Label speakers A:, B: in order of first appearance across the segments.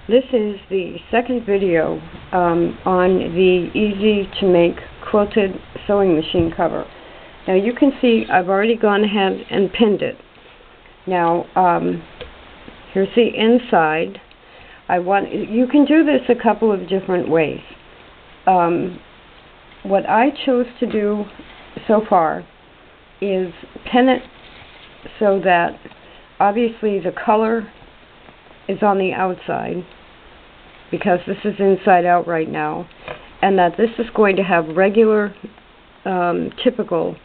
A: This is the second video on the easy to make quilted sewing machine cover. Now you can see I've already gone ahead and pinned it. Now here's the inside. You can do this a couple of different ways. What I chose to do so far is pin it so that obviously the color is on the outside, because this is inside out right now, and that this is going to have regular typical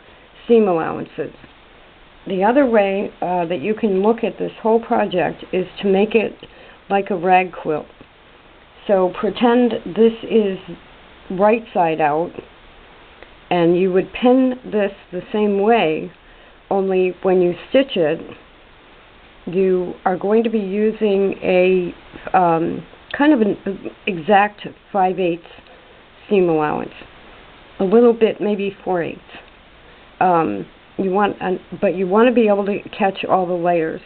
A: seam allowances. The other way that you can look at this whole project is to make it like a rag quilt. So pretend this is right side out, and you would pin this the same way, only when you stitch it you are going to be using a kind of an exact 5/8 seam allowance, a little bit, maybe 4/8. But you want to be able to catch all the layers.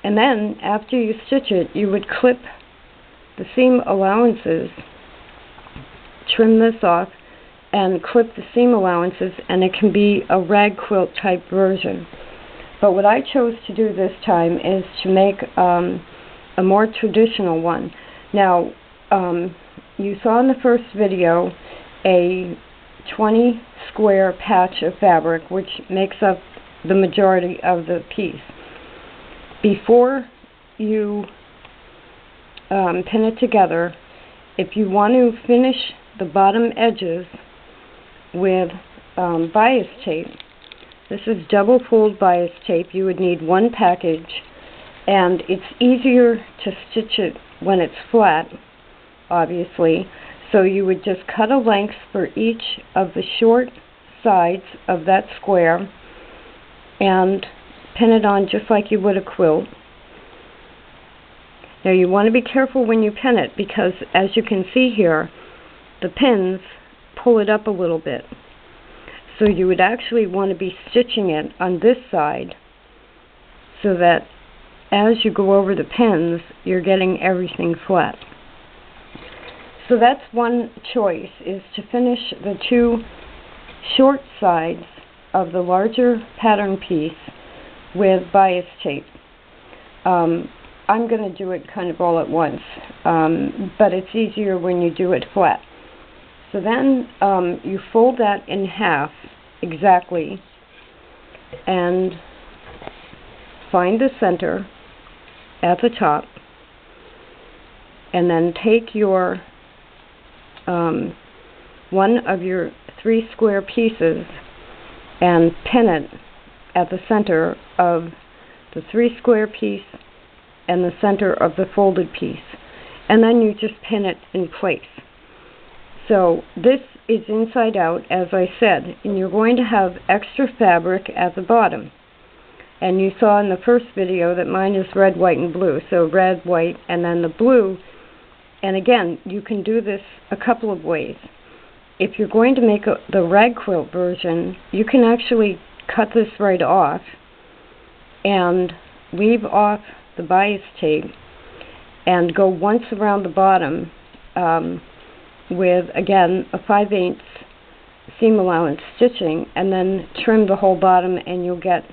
A: And then after you stitch it, you would clip the seam allowances, trim this off, and clip the seam allowances, and it can be a rag quilt type version. But what I chose to do this time is to make a more traditional one. Now, you saw in the first video a 20 square patch of fabric, which makes up the majority of the piece. Before you pin it together, if you want to finish the bottom edges with bias tape, this is double fold bias tape. You would need one package, and it's easier to stitch it when it's flat, obviously. So you would just cut a length for each of the short sides of that square and pin it on just like you would a quilt. Now you want to be careful when you pin it, because as you can see here, the pins pull it up a little bit. So you would actually want to be stitching it on this side so that as you go over the pins, you're getting everything flat. So that's one choice, is to finish the two short sides of the larger pattern piece with bias tape. I'm going to do it kind of all at once, but it's easier when you do it flat. So then you fold that in half exactly and find the center at the top, and then take your one of your 3 square pieces and pin it at the center of the 3 square piece and the center of the folded piece, and then you just pin it in place. So this is inside out, as I said, and you're going to have extra fabric at the bottom. And you saw in the first video that mine is red, white, and blue. So red, white, and then the blue. And again, you can do this a couple of ways. If you're going to make the rag quilt version, you can actually cut this right off and leave off the bias tape and go once around the bottom with, again, a 5/8 seam allowance stitching, and then trim the whole bottom, and you'll get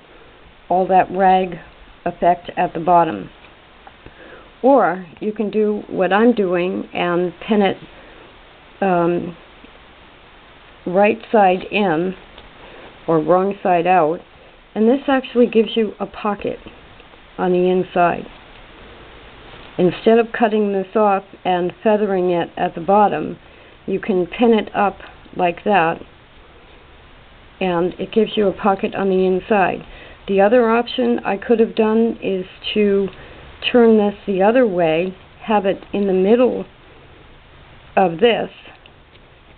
A: all that rag effect at the bottom. Or you can do what I'm doing and pin it right side in or wrong side out, and this actually gives you a pocket on the inside. Instead of cutting this off and feathering it at the bottom, you can pin it up like that, and it gives you a pocket on the inside. The other option I could have done is to turn this the other way, have it in the middle of this,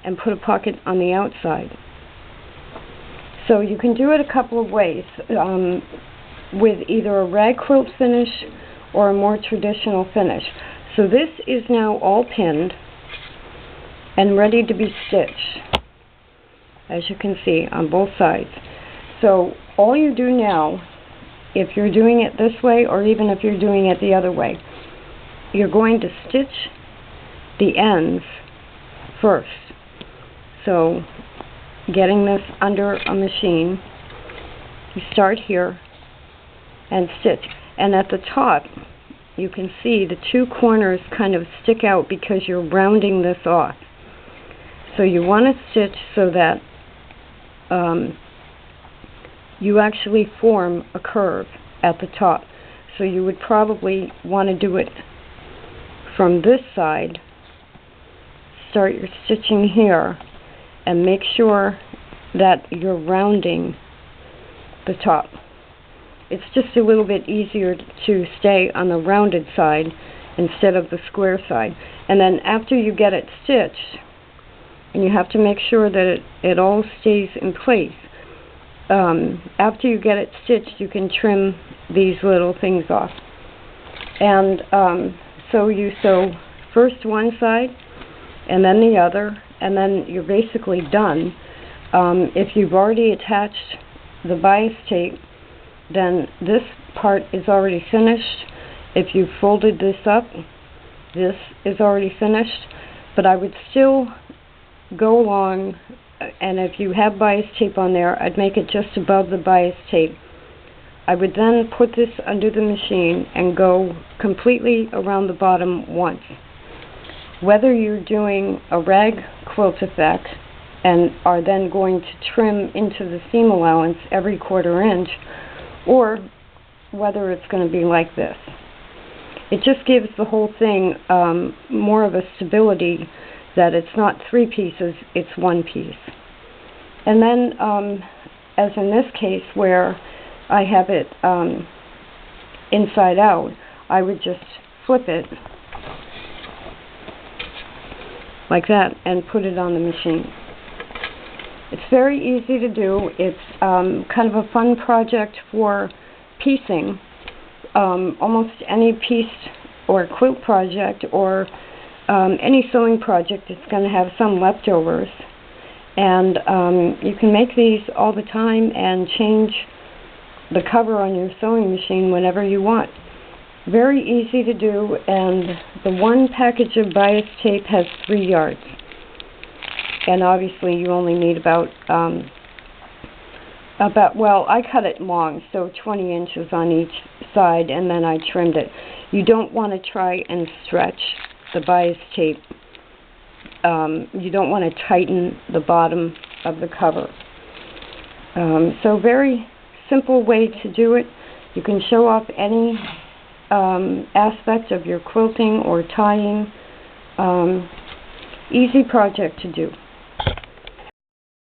A: and put a pocket on the outside. So you can do it a couple of ways, with either a rag quilt finish or a more traditional finish. So this is now all pinned and ready to be stitched, as you can see, on both sides. So all you do now, if you're doing it this way or even if you're doing it the other way, you're going to stitch the ends first. So getting this under a machine, you start here and stitch. And at the top, you can see the two corners kind of stick out because you're rounding this off. So you want to stitch so that you actually form a curve at the top. So you would probably want to do it from this side. Start your stitching here and make sure that you're rounding the top. It's just a little bit easier to stay on the rounded side instead of the square side. And then after you get it stitched, and you have to make sure that it all stays in place, after you get it stitched, you can trim these little things off. And so you sew first one side and then the other, and then you're basically done. If you've already attached the bias tape, then this part is already finished. If you folded this up, this is already finished. But I would still go along, and if you have bias tape on there, I'd make it just above the bias tape. I would then put this under the machine and go completely around the bottom once. Whether you're doing a rag quilt effect and are then going to trim into the seam allowance every 1/4 inch, or whether it's going to be like this. It just gives the whole thing more of a stability, that it's not 3 pieces, it's 1 piece. And then, as in this case where I have it inside out, I would just flip it like that and put it on the machine. It's very easy to do. It's kind of a fun project for piecing. Almost any piece or quilt project or any sewing project is going to have some leftovers. And you can make these all the time and change the cover on your sewing machine whenever you want. Very easy to do, and the one package of bias tape has 3 yards. And obviously you only need about, well, I cut it long, so 20 inches on each side, and then I trimmed it. You don't want to try and stretch the bias tape. You don't want to tighten the bottom of the cover. So very simple way to do it. You can show off any aspect of your quilting or tying. Easy project to do.